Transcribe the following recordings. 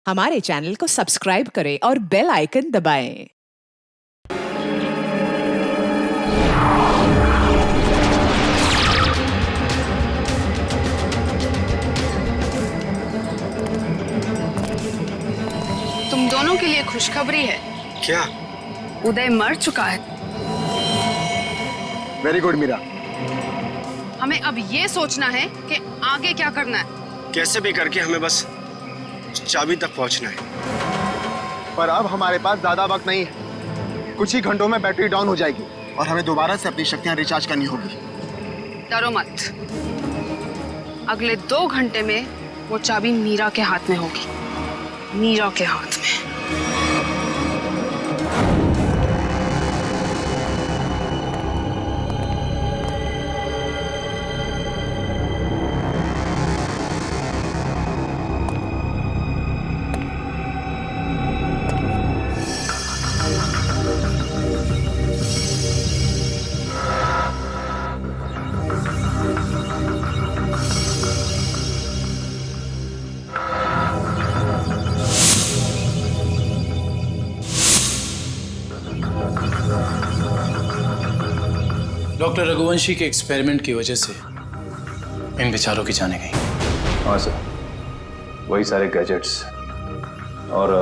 हमारे चैनल को सब्सक्राइब करें और बेल आइकन दबाएं। तुम दोनों के लिए खुशखबरी है। क्या? उदय मर चुका है। Very good Meera. हमें अब ये सोचना है कि आगे क्या करना है। कैसे भी करके हमें बस चाबी तक पहुंचना है। पर अब हमारे पास ज्यादा वक्त नहीं है। कुछ ही घंटों में बैटरी डाउन हो जाएगी और हमें दोबारा से अपनी शक्तियां रिचार्ज करनी होगी। डरो मत, अगले 2 घंटे में वो चाबी मीरा के हाथ में होगी। मीरा के हाथ में। डॉक्टर रघुवंशी के एक्सपेरिमेंट की वजह से इन बेचारों की जाने गई। हाँ सर, वही सारे गैजेट्स और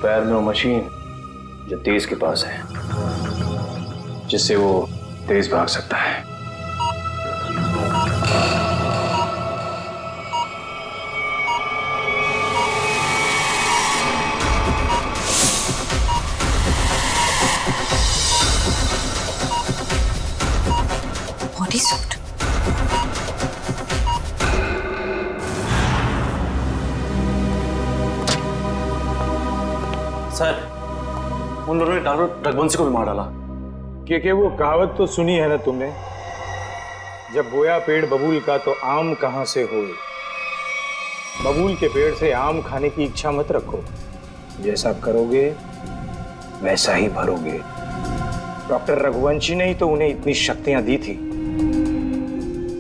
पैर में वो मशीन जो तेज के पास है, जिससे वो तेज भाग सकता है। Body suit. सर, उन लोगों ने डॉक्टर रघुवंशी को भी मार डाला। क्योंकि वो कहावत तो सुनी है ना तुमने, जब बोया पेड़ बबूल का तो आम कहां से होए। बबूल के पेड़ से आम खाने की इच्छा मत रखो, जैसा करोगे वैसा ही भरोगे। डॉक्टर रघुवंशी ने ही तो उन्हें इतनी शक्तियां दी थी,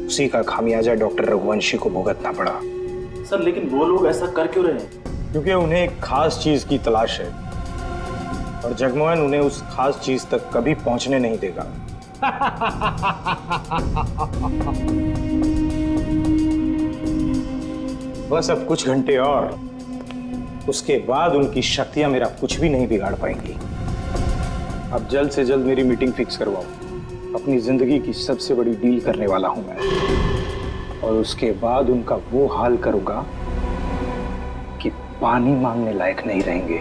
उसी का खामियाजा डॉक्टर रघुवंशी को भुगतना पड़ा। सर, लेकिन वो लोग ऐसा कर क्यों रहे हैं? क्योंकि उन्हें एक खास चीज की तलाश है और जगमोहन उन्हें उस खास चीज तक कभी पहुंचने नहीं देगा। बस अब कुछ घंटे और, उसके बाद उनकी शक्तियां मेरा कुछ भी नहीं बिगाड़ पाएंगी। अब जल्द से जल्द मेरी मीटिंग फिक्स करवाओ। अपनी जिंदगी की सबसे बड़ी डील करने वाला हूं मैं, और उसके बाद उनका वो हाल करूंगा कि पानी मांगने लायक नहीं रहेंगे।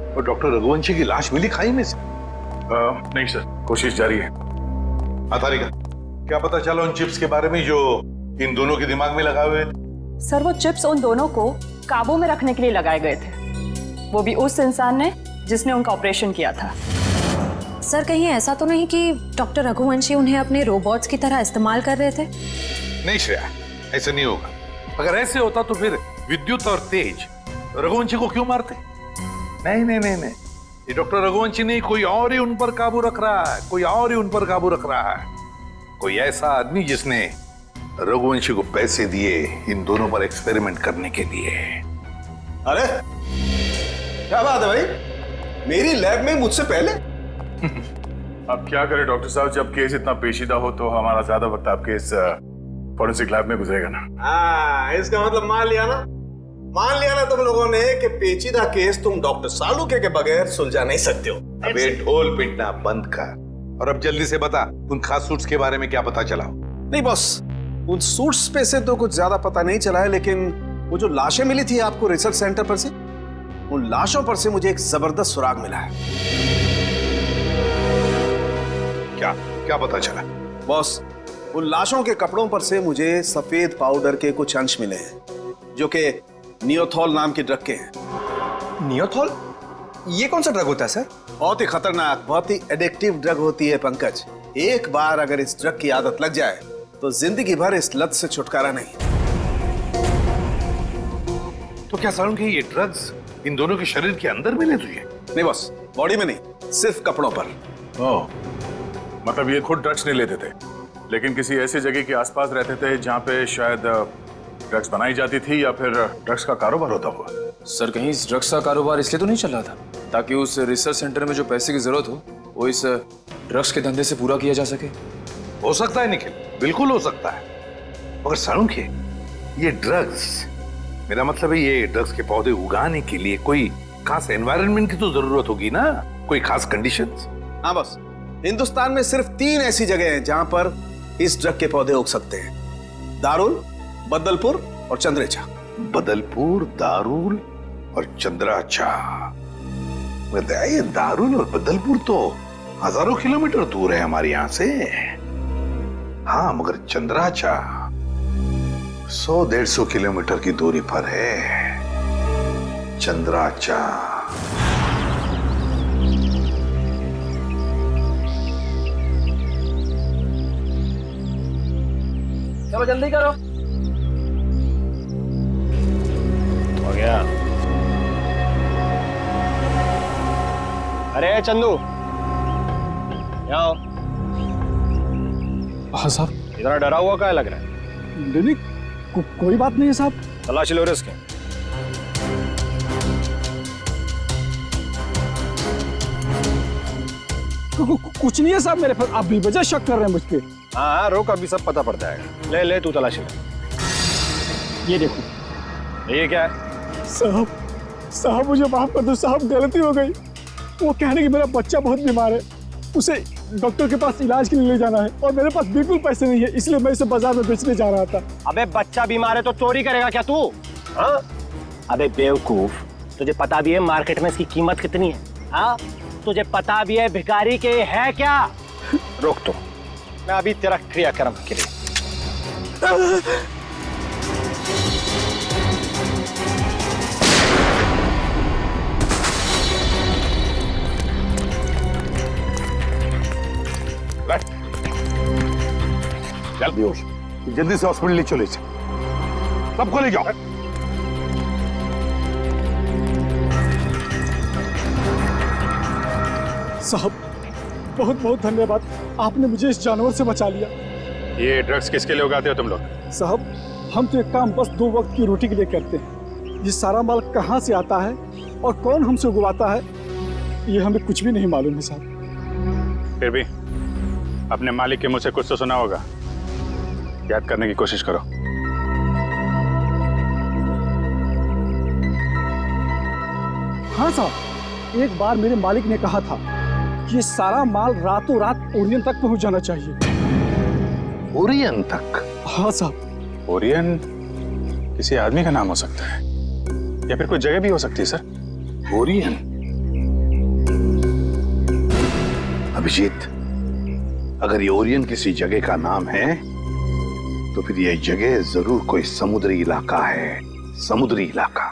और डॉक्टर रघुवंशी की लाश मिली खाई में से? नहीं सर, कोशिश जारी है। तारिका, क्या पता चला उन चिप्स के बारे में जो इन दोनों के दिमाग में लगाए हुए थे? सर, वो चिप्स उन दोनों को काबू में रखने के लिए लगाए गए थे, वो भी उस इंसान ने जिसने उनका ऑपरेशन किया था। सर, कहीं ऐसा तो नहीं कि डॉक्टर रघुवंशी उन्हें अपने रोबोट्स की तरह इस्तेमाल कर रहे थे? नहीं श्रेया, ऐसा नहीं होगा। अगर ऐसे होता तो फिर विद्युत और तेज रघुवंशी को क्यों मारते? नहीं नहीं नहीं नहीं, ये डॉक्टर रघुवंशी नहीं, कोई और ही उन पर काबू रख रहा है, कोई और ही उन पर काबू रख रहा है। कोई ऐसा आदमी जिसने रघुवंशी को पैसे दिए इन दोनों पर एक्सपेरिमेंट करने के लिए। अरे क्या बात है भाई, मेरी लैब में मुझसे पहले? अब क्या करें डॉक्टर साहब, जब केस इतना पेचीदा हो तो हमारा ज्यादा वक्त आपके इस फॉरेंसिक लैब में गुजरेगा ना। हाँ, इसका मतलब मान लिया ना तुम लोगों ने कि पेचीदा केस तुम डॉक्टर सालुके के बगैर सुलझा नहीं सकते हो। अबे ढोल पिटना बंद कर और अब जल्दी से बता, उन खास सूट्स के बारे में क्या पता चला? नहीं बॉस, उन सूट्स पे से तो कुछ ज्यादा पता नहीं चला है, लेकिन वो जो लाशें मिली थी आपको रिसर्च सेंटर पर से, उन लाशों पर से मुझे एक जबरदस्त सुराग मिला है। क्या क्या पता चला? बॉस, उन लाशों के कपड़ों पर से मुझे सफेद पाउडर के कुछ अंश मिले हैं, जो कि नियोथॉल नाम के ड्रग के हैं। नियोथॉल? ये कौन सा ड्रग होता है सर? बहुत ही खतरनाक, बहुत ही एडिक्टिव ड्रग होती है पंकज। एक बार अगर इस ड्रग की आदत लग जाए तो जिंदगी भर इस लत से छुटकारा नहीं। तो क्या सालू के ये ड्रग्स इन दोनों के शरीर के अंदर मिले तुझे? नहीं बॉस, बॉडी में नहीं, सिर्फ कपड़ों पर। ओह, मतलब ये खुद ड्रग्स नहीं लेते थे, लेकिन किसी ऐसी जगह के आसपास रहते थे जहाँ पे शायद ड्रग्स बनाई जाती थी या फिर ड्रग्स का कारोबार होता हुआ। सर कहीं इस ड्रग्स का कारोबार इसलिए तो नहीं चल रहा था ताकि उस रिसर्च सेंटर में जो पैसे की जरूरत हो वो इस ड्रग्स के धंधे से पूरा किया जा सके? हो सकता है निखिल, बिल्कुल हो सकता है, मगर सालुंखे ये ड्रग्स, मेरा मतलब है ये ड्रग्स के पौधे उगाने के लिए कोई खास एनवायरनमेंट की तो जरूरत होगी ना, कोई खास कंडीशंस। हाँ बस, हिंदुस्तान में सिर्फ 3 ऐसी जगह हैं जहां पर इस ड्रग के पौधे उग सकते हैं, दारुल, बदलपुर और चंद्रेचा। बदलपुर, दारुल और चंद्राचा। ये दारुल और बदलपुर तो हजारों किलोमीटर दूर है हमारे यहां से। हाँ मगर चंद्राचा 100-150 किलोमीटर की दूरी पर है। चंद्राचा चलो जल्दी करो। हो गया। अरे चंदू, यहाँ आओ। हाँ साहब। इतना डरा हुआ क्या लग रहा है? नहीं, कोई बात नहीं है साहब। तलाशी लो इसके। कुछ नहीं है साहब मेरे पर, आप बेवजह शक कर रहे हैं मुझ पे। हाँ रोक, अभी सब पता पड़ जाएगा। ले ले तू तलाशी ले। ये देखो। ये क्या है? साहब मुझे माफ कर दो साहब, गलती हो गई। वो कहने कि मेरा बच्चा बहुत बीमार है, उसे डॉक्टर के पास इलाज के लिए ले जाना है और मेरे पास बिल्कुल पैसे नहीं है, इसलिए मैं इसे बाजार में बेचने जा रहा था। अबे बच्चा बीमार है तो चोरी करेगा क्या तू? हाँ? अबे बेवकूफ, तुझे पता भी है मार्केट में इसकी कीमत कितनी है? हाँ? तुझे पता भी है भिखारी के है क्या? रोक तो, मैं अभी तेरा क्रियाक्रम के लिए। जल्दी से हॉस्पिटल ले चले, सबको ले जाओ। साहब बहुत बहुत धन्यवाद, आपने मुझे इस जानवर से बचा लिया। ये ड्रग्स किसके लिए उगाते हो तुम लोग? साहब हम तो एक काम बस 2 वक्त की रोटी के लिए करते हैं। ये सारा माल कहाँ से आता है और कौन हमसे उगवाता है ये हमें कुछ भी नहीं मालूम है साहब। फिर भी अपने मालिक के मुंह से कुछ तो सुना होगा, याद करने की कोशिश करो। हाँ साहब, एक बार मेरे मालिक ने कहा था कि ये सारा माल रातों रात ओरियन तक पहुंच जाना चाहिए। ओरियन तक? हाँ साहब। ओरियन किसी आदमी का नाम हो सकता है या फिर कोई जगह भी हो सकती है सर। ओरियन? अभिजीत, अगर ये ओरियन किसी जगह का नाम है तो फिर यह जगह जरूर कोई समुद्री इलाका है। समुद्री इलाका।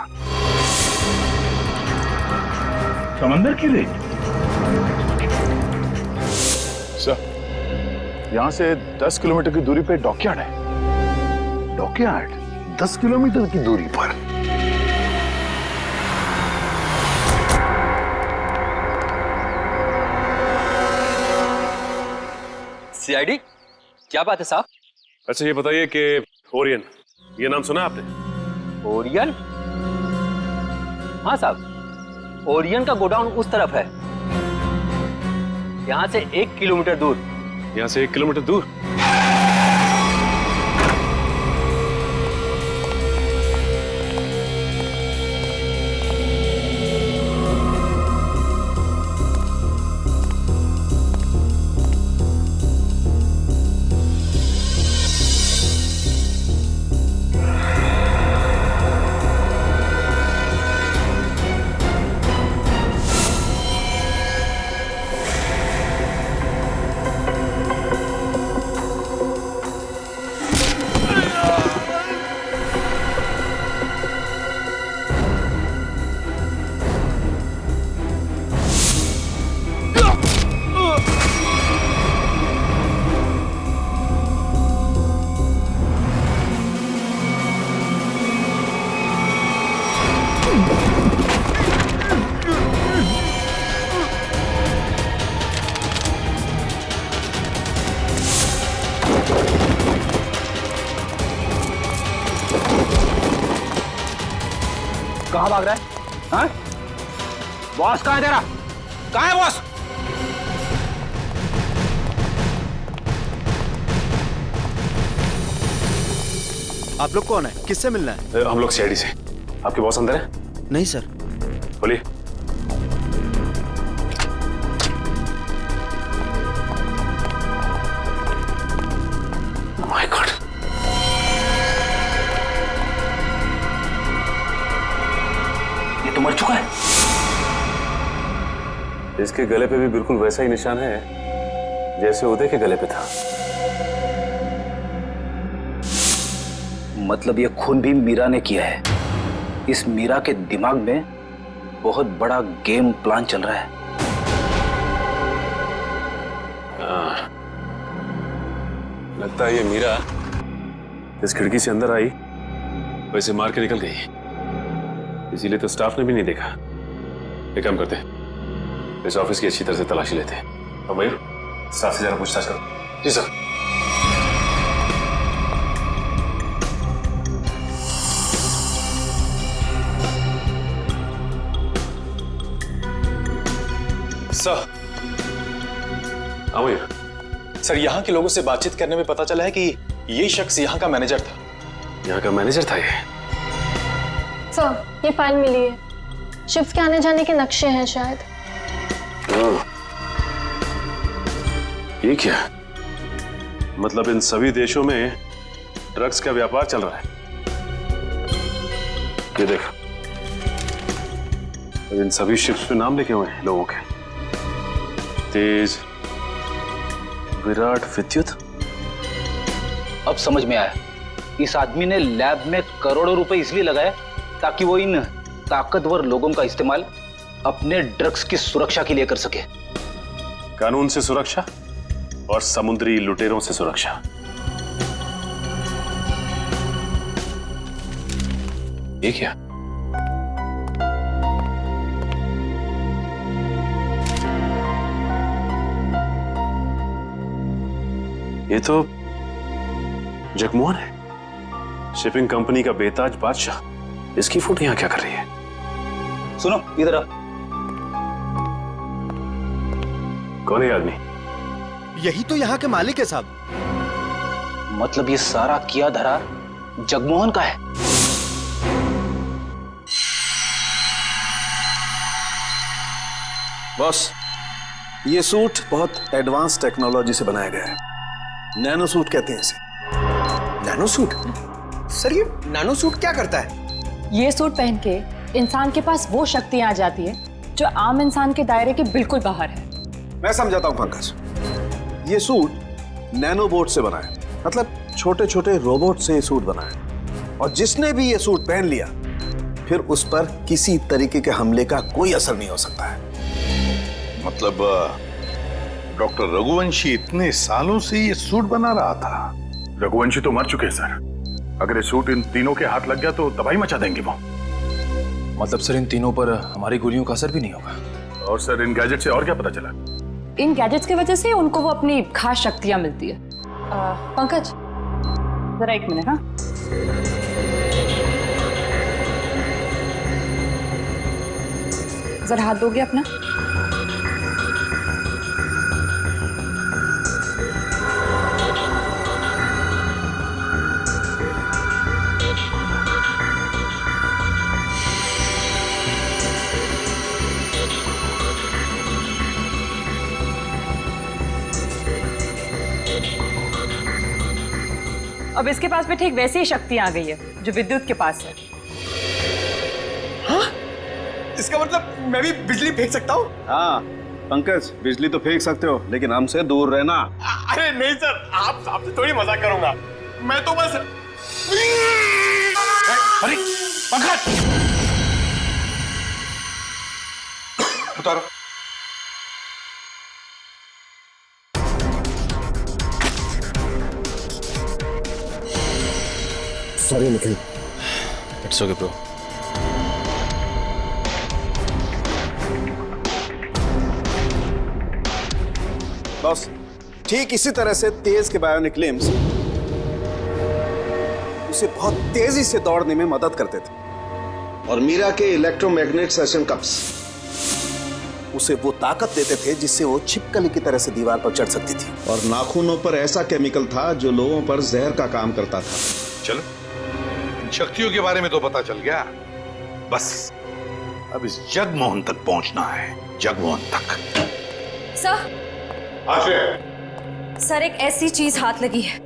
समंदर की रेत? सर, यहां से 10 किलोमीटर की दूरी पे डॉकयार्ड है। डॉकयार्ड 10 किलोमीटर की दूरी पर? सीआईडी, क्या बात है साहब? अच्छा ये बताइए कि ओरियन, ये नाम सुना आपने? ओरियन? हाँ साहब, ओरियन का गोडाउन उस तरफ है, यहाँ से 1 किलोमीटर दूर। यहाँ से 1 किलोमीटर दूर? कहाँ भाग रहा है? हाँ? बॉस कहाँ है तेरा? कहाँ है बॉस? आप लोग कौन है? किससे मिलना है? हम लोग सीआईडी से। आपके बॉस अंदर है? नहीं सर। बोलिए। माय गॉड, ये तो मर चुका है। इसके गले पे भी बिल्कुल वैसा ही निशान है जैसे उदय के गले पे था। मतलब ये खून भी मीरा ने किया है। इस मीरा के दिमाग में बहुत बड़ा गेम प्लान चल रहा है। लगता है ये मीरा इस खिड़की से अंदर आई, वैसे मार के निकल गई। इसीलिए तो स्टाफ ने भी नहीं देखा। एक काम करते हैं, इस ऑफिस की अच्छी तरह से तलाशी लेते हैं। और मयूर, स्टाफ से जरा पूछताछ करो। जी सर। सर, मयूर, सर यहाँ के लोगों से बातचीत करने में पता चला है कि ये शख्स यहाँ का मैनेजर था। यहाँ का मैनेजर था ये? सर, ये फाइल मिली है। शिफ्ट के आने जाने के नक्शे हैं शायद। ये क्या? मतलब इन सभी देशों में ड्रग्स का व्यापार चल रहा है। ये देखो, इन सभी शिप्स पे नाम लिखे हुए हैं लोगों के। तेज, विराट, विद्युत। अब समझ में आया। इस आदमी ने लैब में करोड़ों रुपए इसलिए लगाए ताकि वो इन ताकतवर लोगों का इस्तेमाल अपने ड्रग्स की सुरक्षा के लिए कर सके। कानून से सुरक्षा और समुद्री लुटेरों से सुरक्षा। ये क्या? ये तो जगमोहन है, शिपिंग कंपनी का बेताज बादशाह। इसकी फोटो यहां क्या कर रही है? सुनो, इधर आ। कौन है आदमी? यही तो यहाँ के मालिक है साहब। मतलब ये सारा किया धरा जगमोहन का है। बॉस, ये सूट बहुत एडवांस टेक्नोलॉजी से बनाया गया है। नैनो सूट कहते हैं इसे। Nano suit? सर, ये नैनो सूट क्या करता है? ये सूट पहन के इंसान के पास वो शक्तियां आ जाती है जो आम इंसान के दायरे के बिल्कुल बाहर है। मैं समझाता हूं पंकज। ये सूट नैनो बोट से बना है, मतलब छोटे छोटे रोबोट से ये सूट बना है। और जिसने भी ये सूट पहन लिया, फिर उस पर किसी तरीके के हमले का कोई असर नहीं हो सकता है। मतलब डॉक्टर रघुवंशी इतने सालों से ये सूट बना रहा था? रघुवंशी तो मर चुके हैं सर। अगर ये सूट इन तीनों के हाथ लग गया तो तबाही मचा देंगे वो। मतलब सर इन तीनों पर हमारी गोलियों का असर भी नहीं होगा। और सर इन गैजेट से और क्या पता चला? इन गैजेट्स की वजह से उनको वो अपनी खास शक्तियां मिलती है। पंकज, जरा एक मिनट। हाँ, जरा हाथ दोगे अपना? अब इसके पास भी ठीक वैसी ही शक्ति आ गई है जो विद्युत के पास है। हाँ? इसका मतलब मैं भी बिजली फेंक सकता हूँ? हाँ पंकज, बिजली तो फेंक सकते हो, लेकिन हमसे दूर रहना। अरे नहीं सर, आप आपसे थोड़ी मजाक करूंगा। मैं तो बस। अरे पंकज, उतारो। Sorry Nikhil. It's okay bro. Boss, ठीक इसी तरह से तेज के बायोनिक लिम्स उसे बहुत तेजी से दौड़ने में मदद करते थे। और मीरा के इलेक्ट्रोमैग्नेट सेशन कप्स उसे वो ताकत देते थे जिससे वो छिपकली की तरह से दीवार पर चढ़ सकती थी। और नाखूनों पर ऐसा केमिकल था जो लोगों पर जहर का काम करता था। चलो, इन शक्तियों के बारे में तो पता चल गया, बस अब इस जगमोहन तक पहुंचना है, जगमोहन तक। सर एक ऐसी चीज हाथ लगी है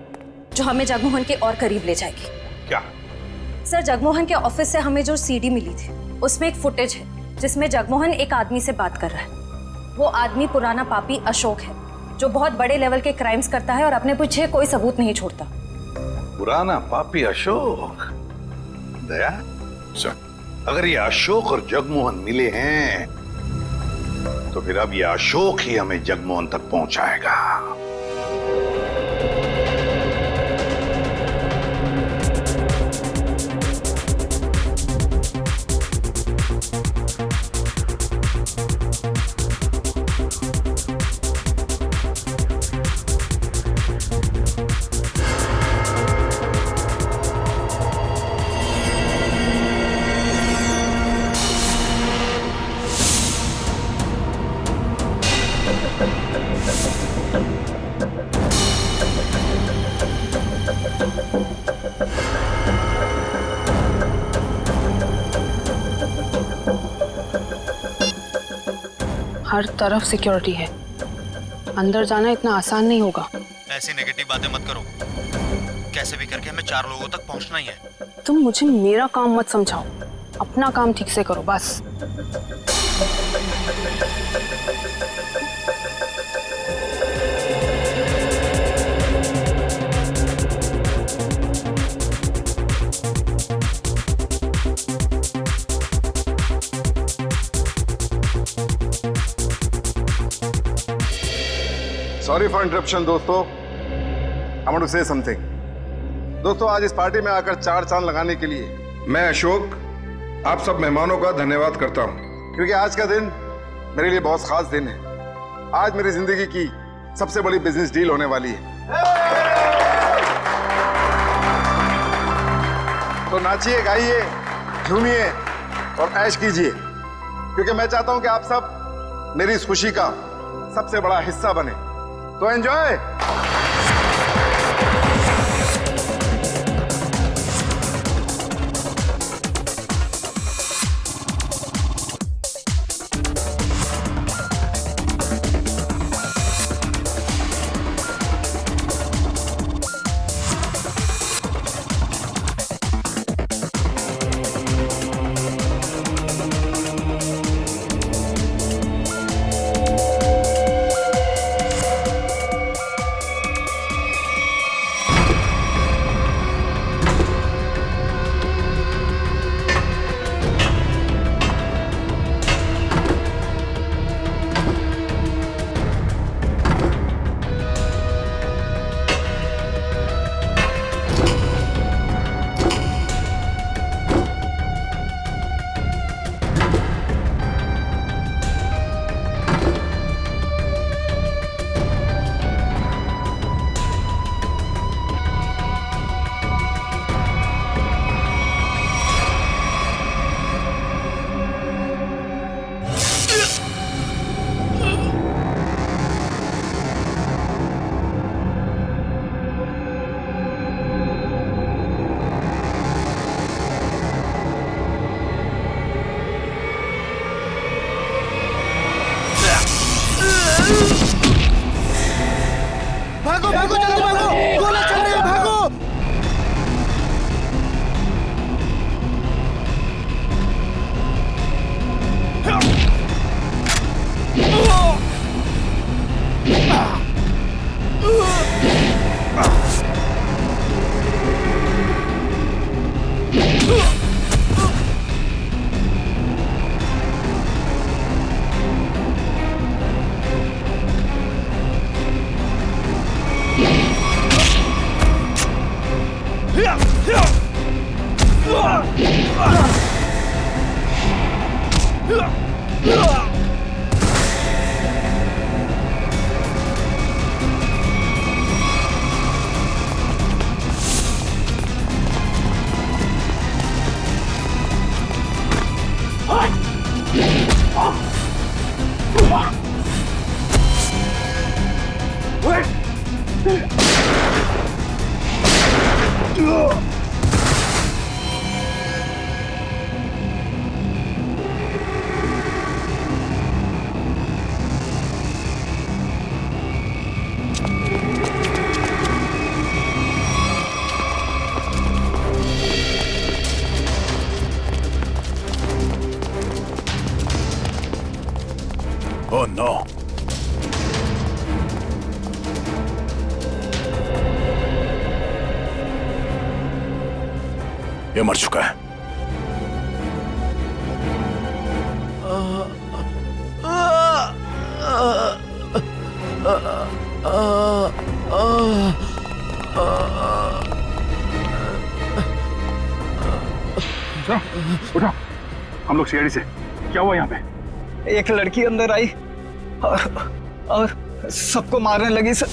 जो हमें जगमोहन के और करीब ले जाएगी। क्या? सर जगमोहन के ऑफिस से हमें जो सीडी मिली थी उसमें एक फुटेज है जिसमें जगमोहन एक आदमी से बात कर रहा है। वो आदमी पुराना पापी अशोक है जो बहुत बड़े लेवल के क्राइम्स करता है और अपने पीछे कोई सबूत नहीं छोड़ता। पुराना पापी अशोक? दया, अगर ये अशोक और जगमोहन मिले हैं तो फिर अब ये अशोक ही हमें जगमोहन तक पहुंचाएगा। हर तरफ सिक्योरिटी है, अंदर जाना इतना आसान नहीं होगा। ऐसी नेगेटिव बातें मत करो, कैसे भी करके हमें 4 लोगों तक पहुंचना ही है। तुम मुझे मेरा काम मत समझाओ, अपना काम ठीक से करो बस। सॉरी फॉर इंटरप्शन दोस्तों, I want to say something. दोस्तों, आज इस पार्टी में आकर 4 चांद लगाने के लिए मैं अशोक आप सब मेहमानों का धन्यवाद करता हूं, क्योंकि आज का दिन मेरे लिए बहुत खास दिन है। आज मेरी जिंदगी की सबसे बड़ी बिजनेस डील होने वाली है। तो नाचिए, गाइए, झूमिए और ऐश कीजिए, क्योंकि मैं चाहता हूं कि आप सब मेरी इस खुशी का सबसे बड़ा हिस्सा बने। तो एंजॉय। भागो भागो, जल्दी भागो, गोला चल रही है, भागो। Oh no. ये मर चुका है। उठो, हम लोग सीआईडी से। क्या हुआ यहाँ पे? एक लड़की अंदर आई और सबको मारने लगी सर।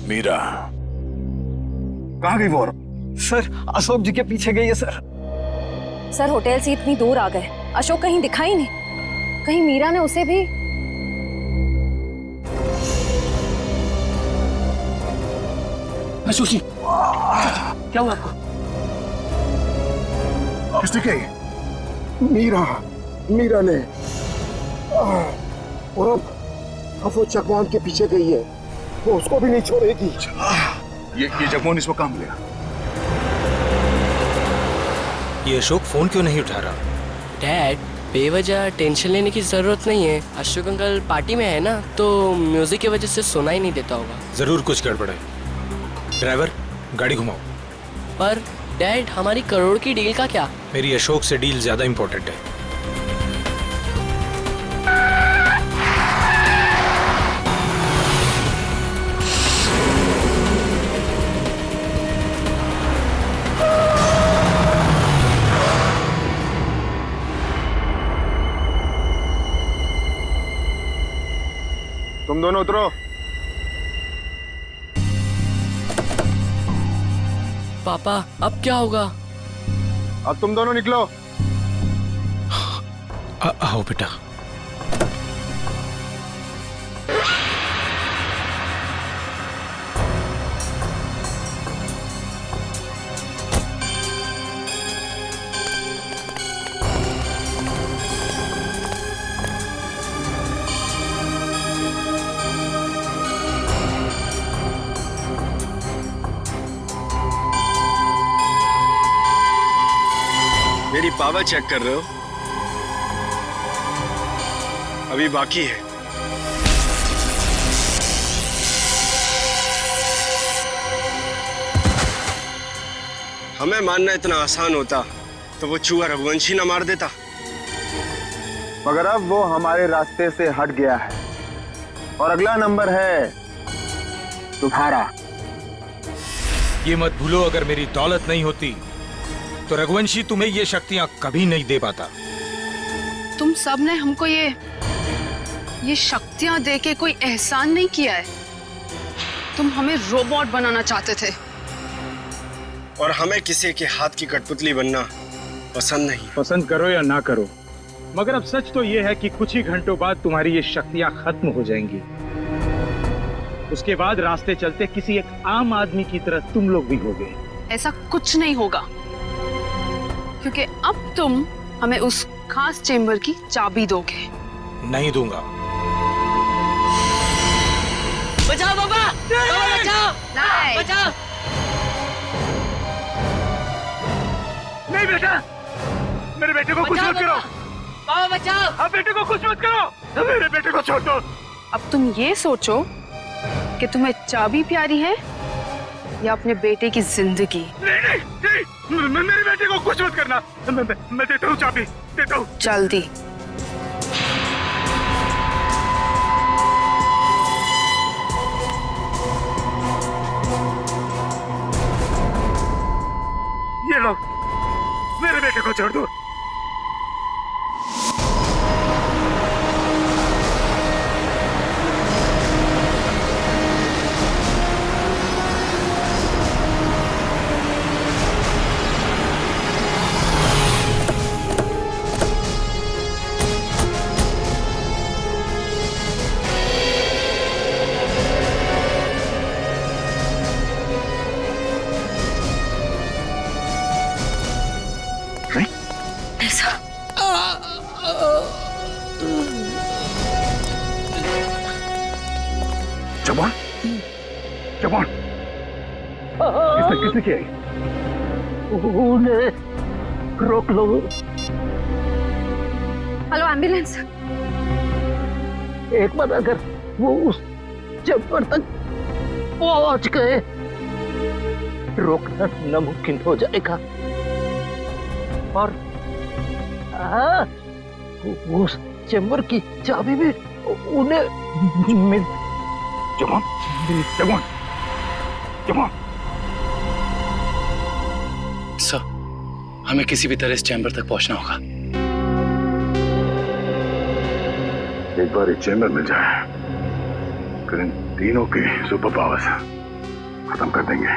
मीरा कहाँ गई वो? सर अशोक जी के पीछे गई है सर। सर होटल से इतनी दूर आ गए, अशोक कहीं दिखाई नहीं। कहीं मीरा ने उसे भी। अशोक जी क्या हुआ आपको? किसने कही? मीरा ने। और अब वो चकवान के पीछे गई है, वो उसको भी नहीं छोड़ेगी। ये जगमोहन इसको काम लिया। ये अशोक फोन क्यों नहीं उठा रहा? डैड, बेवजह टेंशन लेने की जरूरत नहीं है। अशोक अंकल पार्टी में है ना, तो म्यूजिक की वजह से सुना ही नहीं देता होगा। जरूर कुछ गड़बड़ है। ड्राइवर गाड़ी घुमाओ। पर डैड, हमारी करोड़ की डील का क्या? मेरी अशोक से डील ज्यादा इंपॉर्टेंट है। तुम दोनों उतरो। पापा, अब क्या होगा? अब तुम दोनों निकलो। आओ बेटा। मेरी पावर चेक कर रहे हो? अभी बाकी है। हमें मानना इतना आसान होता तो वो चूहा रघुवंशी ना मार देता। मगर अब वो हमारे रास्ते से हट गया है और अगला नंबर है तुम्हारा। ये मत भूलो, अगर मेरी दौलत नहीं होती तो रघुवंशी तुम्हें ये शक्तियां कभी नहीं दे पाता। तुम सब ने हमको ये शक्तियां देके कोई एहसान नहीं किया है। तुम हमें रोबोट बनाना चाहते थे और हमें किसी के हाथ की कठपुतली बनना पसंद नहीं। पसंद करो या ना करो, मगर अब सच तो ये है कि कुछ ही घंटों बाद तुम्हारी ये शक्तियां खत्म हो जाएंगी। उसके बाद रास्ते चलते किसी एक आम आदमी की तरह तुम लोग भी होगे। ऐसा कुछ नहीं होगा, क्योंकि अब तुम हमें उस खास चेंबर की चाबी दोगे। नहीं दूंगा। बचाओ पापा! पापा बचाओ! बचाओ! नहीं बेटा, मेरे बेटे को कुछ मत करो। पापा बचाओ! अब बेटे को कुछ मत करो, मेरे बेटे को छोड़ दो। अब तुम ये सोचो कि तुम्हें चाबी प्यारी है या अपने बेटे की जिंदगी। नहीं नहीं नहीं, मेरे बेटे को कुछ मत करना। मैं देता हूँ चाबी, देता हूँ। जल्दी। ये लो, मेरे बेटे को छोड़ दो। जबान जबान किसने किया? रोक लो। Hello ambulance. एक बार अगर वो उस चैम्बर तक पहुंच गए, रोकना नामुमकिन हो जाएगा। और उस चैम्बर की चाबी भी उन्हें मिल। जबान जबान जबान। सर, हमें किसी भी तरह इस चैम्बर तक पहुंचना होगा। एक बार इस चैम्बर में जाए, फिर इन तीनों की सुपर पावर्स खत्म कर देंगे।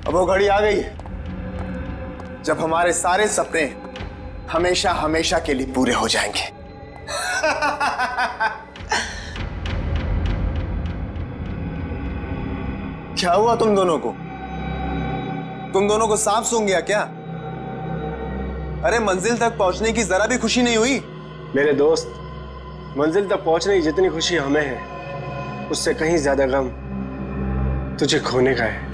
अब वो घड़ी आ गई है जब हमारे सारे सपने हमेशा हमेशा के लिए पूरे हो जाएंगे। क्या हुआ तुम दोनों को? तुम दोनों को सांप सूंघ गया क्या? अरे मंजिल तक पहुंचने की जरा भी खुशी नहीं हुई? मेरे दोस्त, मंजिल तक पहुंचने की जितनी खुशी हमें है, उससे कहीं ज्यादा गम तुझे खोने का है।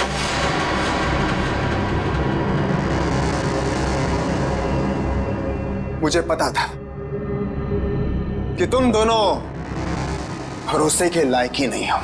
मुझे पता था कि तुम दोनों भरोसे के लायक ही नहीं हो।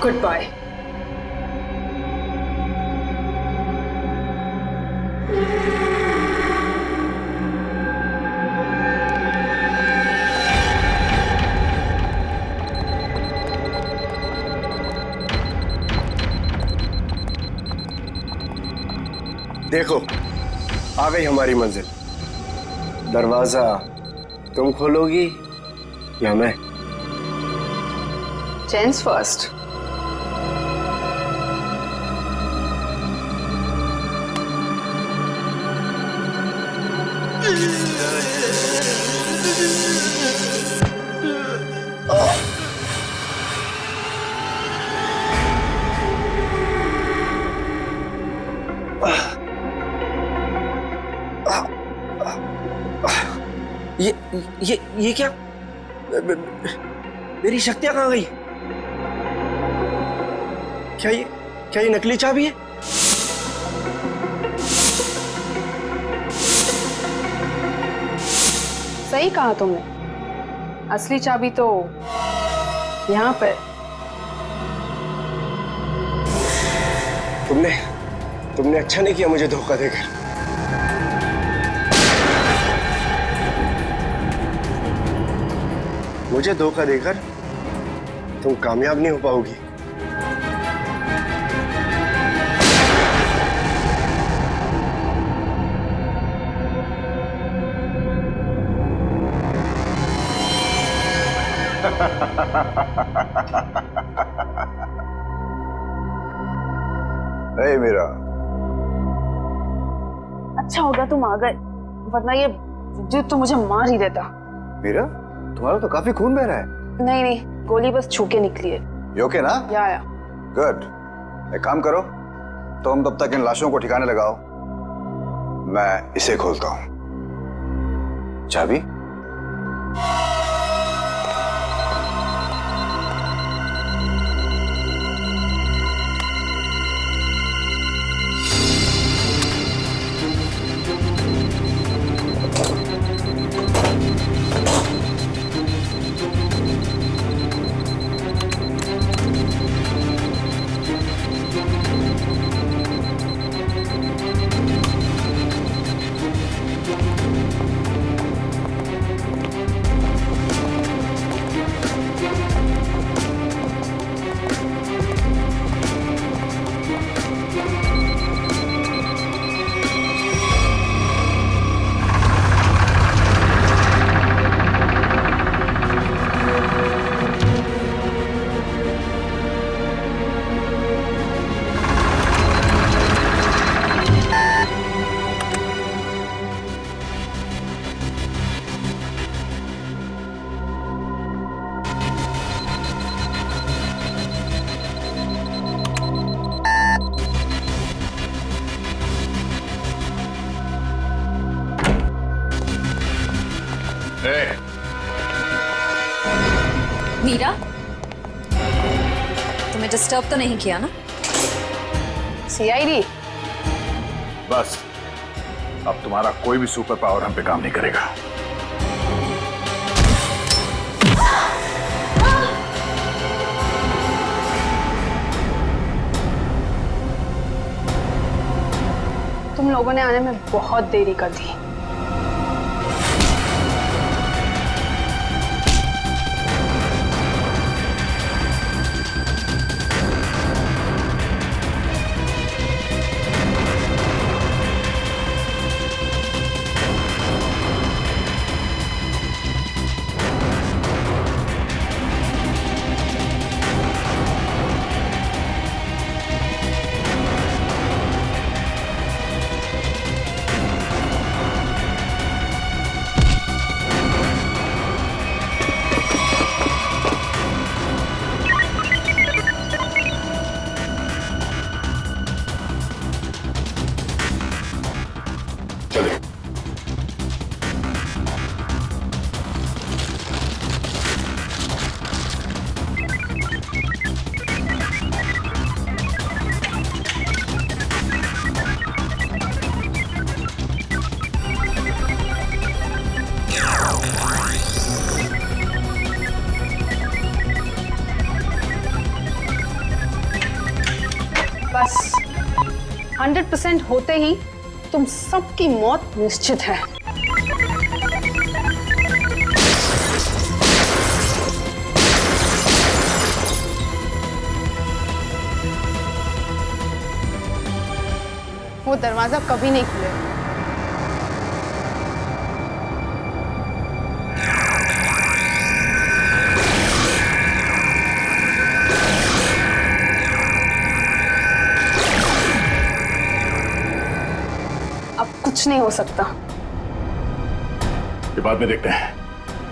Goodbye. देखो, आ गई हमारी मंजिल। दरवाजा तुम खोलोगी या मैं? Gents first. ये क्या? मेरी शक्तियां कहाँ गई? क्या ये नकली चाबी है? सही कहा तुमने, असली चाबी तो यहाँ पे। तुमने अच्छा नहीं किया मुझे धोखा देकर। मुझे धोखा देकर तुम कामयाब नहीं हो पाओगी। ए मीरा, अच्छा होगा तुम आ गए, वरना ये विद्युत तो मुझे मार ही देता। मीरा, तुम्हारा तो काफी खून बह रहा है। नहीं, गोली बस छू के निकली है। You okay ना? या। गुड। एक काम करो, तुम तब तक इन लाशों को ठिकाने लगाओ, मैं इसे खोलता हूं। चाबी? मीरा, तुम्हें डिस्टर्ब तो नहीं किया ना? सीआईडी, बस अब तुम्हारा कोई भी सुपर पावर हम पे काम नहीं करेगा। तुम लोगों ने आने में बहुत देरी कर दी। बस 100% होते ही तुम सबकी मौत निश्चित है। वो दरवाजा कभी नहीं खुलेगा। अब कुछ नहीं हो सकता। ये बाद में देखते हैं,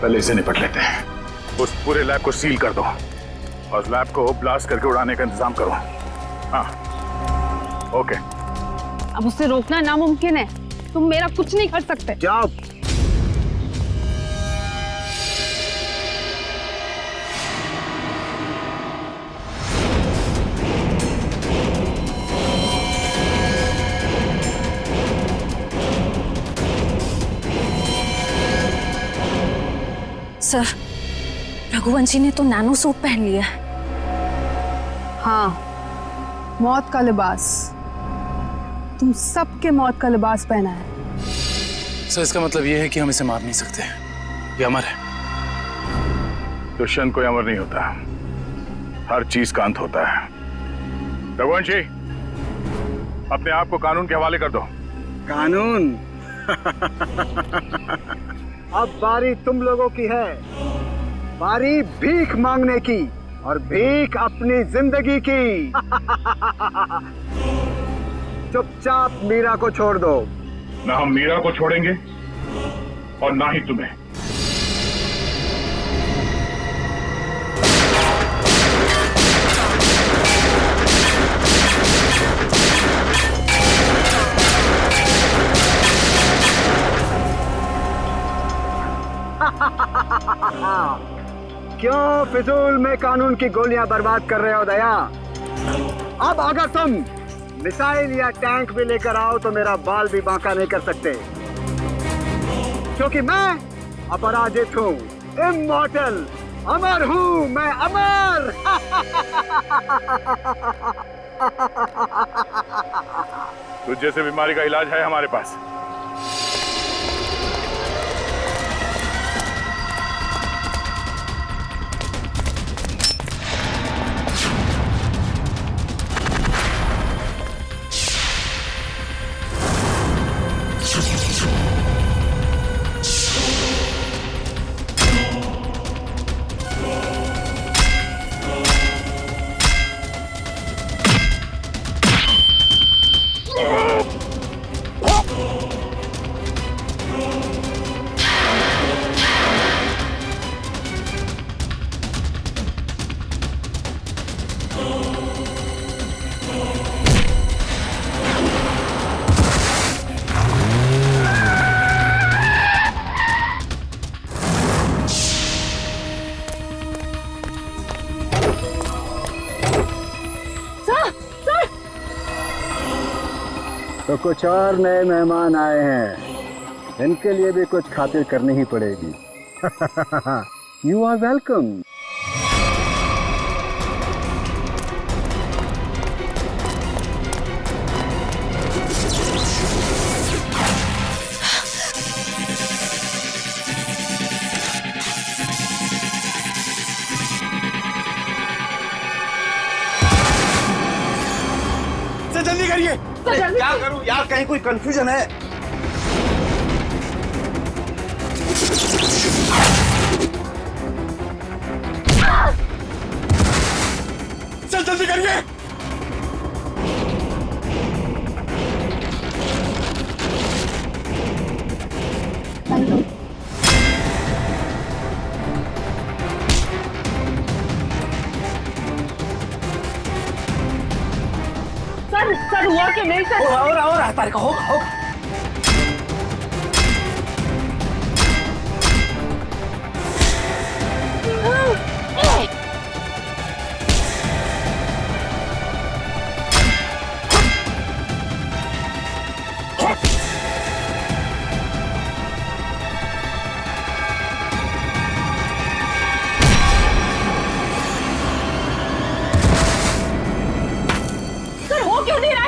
पहले इसे निपट लेते हैं। उस पूरे लैब को सील कर दो और लैब को ब्लास्ट करके उड़ाने का इंतजाम करो। हाँ, ओके। अब उसे रोकना नामुमकिन है। तुम मेरा कुछ नहीं कर सकते। जाओ। सर, रघुवंशी ने तो नैनो सूट पहन लिया है। हाँ, मौत का लिबास। तुम सबके मौत का लिबास पहना है। सर, इसका मतलब ये है कि हम इसे मार नहीं सकते। ये अमर है। दुष्यंत कोई अमर नहीं होता, हर चीज का अंत होता है। रघुवंशी, अपने आप को कानून के हवाले कर दो। कानून? अब बारी तुम लोगों की है। बारी भीख मांगने की, और भीख अपनी जिंदगी की। चुपचाप मीरा को छोड़ दो। ना हम मीरा को छोड़ेंगे और ना ही तुम्हें। क्यों फिजूल में कानून की गोलियां बर्बाद कर रहे हो दया? अब अगर तुम मिसाइल या टैंक भी लेकर आओ तो मेरा बाल भी बांका नहीं कर सकते, क्योंकि मैं अपराजित हूँ, इमॉर्टल, अमर हूँ मैं, अमर। तुझ जैसे बीमारी का इलाज है हमारे पास। तो कुछ और नए मेहमान आए हैं, इनके लिए भी कुछ खातिर करनी ही पड़ेगी। You are welcome. जल्दी करिए। क्या करूं यार, कहीं कोई कंफ्यूजन है? चल जल्दी करिए। सर हुआ कि नहीं सर? हो तारिका, होगा।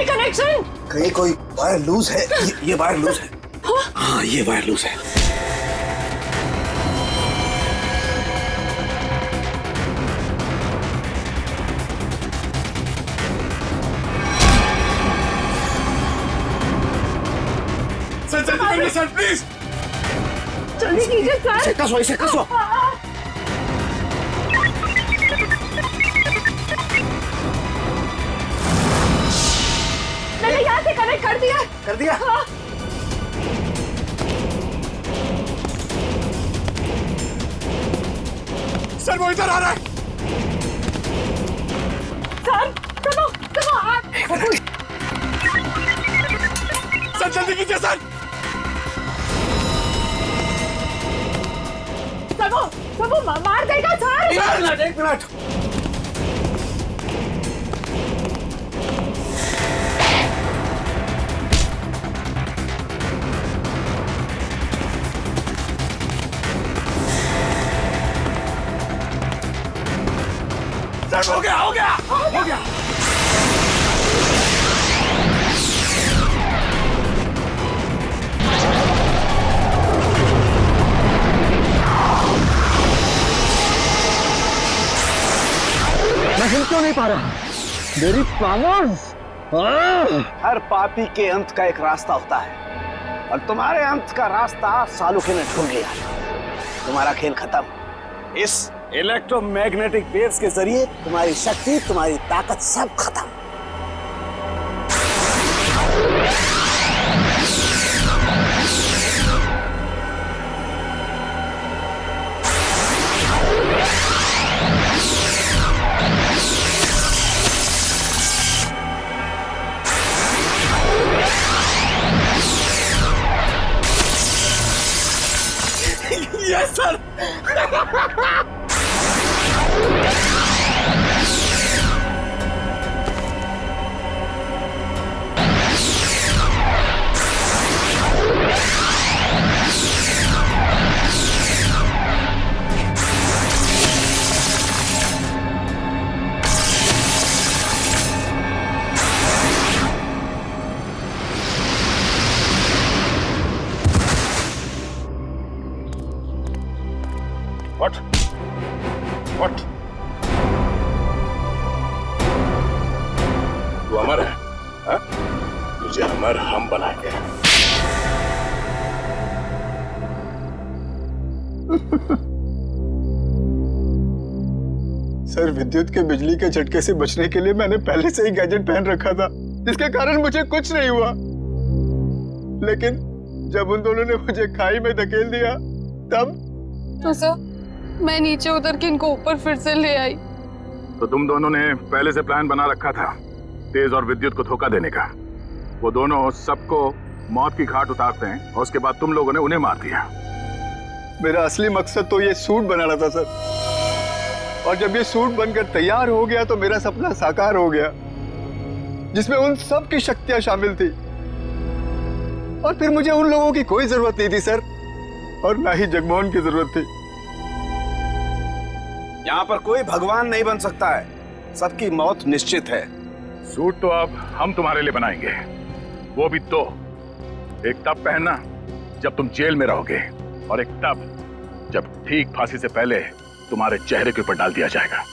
कनेक्शन कहीं कोई वायर लूज है। ये वायर लूज है। हाँ, ये वायर लूज है। सर जल्दी करिए सर, प्लीज जल्दी कीजिए सर। इसे कसो। मैंने यहाँ से कनेक्ट कर दिया। कर दिया? हाँ। सर वो इधर आ रहा है। सर चलो सर जल्दी कीजिए सर। सब वो मार देगा सर। एक मिनट। हो गया। मैं हिल क्यों नहीं पा रहा? मेरी पावर्स। हर पापी के अंत का एक रास्ता होता है, और तुम्हारे अंत का रास्ता सालुके ने ढूंढ लिया। तुम्हारा खेल खत्म। इस इलेक्ट्रोमैग्नेटिक वेव्स के जरिए तुम्हारी शक्ति, तुम्हारी ताकत सब खत्म। Yes sir. What? तू अमर है, हाँ? तुझे अमर हम बनाएंगे। सर, विद्युत के बिजली के झटके से बचने के लिए मैंने पहले से ही गैजेट पहन रखा था, जिसके कारण मुझे कुछ नहीं हुआ। लेकिन जब उन दोनों ने मुझे खाई में धकेल दिया, तब तो सर मैं नीचे उतर के इनको ऊपर फिर से ले आई। तो तुम दोनों ने पहले से प्लान बना रखा था तेज और विद्युत को धोखा देने का। वो दोनों सबको मौत की घाट उतारते हैं और उसके बाद तुम लोगों ने उन्हें मार दिया। मेरा असली मकसद तो ये सूट बनाना था सर, और जब ये सूट बनकर तैयार हो गया तो मेरा सपना साकार हो गया, जिसमें उन सब की शक्तियां शामिल थी। और फिर मुझे उन लोगों की कोई जरूरत नहीं थी सर, और ना ही जगमोहन की जरूरत थी। यहाँ पर कोई भगवान नहीं बन सकता है, सबकी मौत निश्चित है। सूट तो अब हम तुम्हारे लिए बनाएंगे, वो भी दो। एक तब पहनना जब तुम जेल में रहोगे, और एक तब जब ठीक फांसी से पहले तुम्हारे चेहरे के ऊपर डाल दिया जाएगा।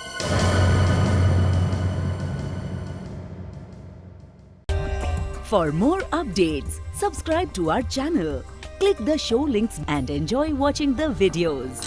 For more updates, subscribe to our channel, click the show links and enjoy watching the videos.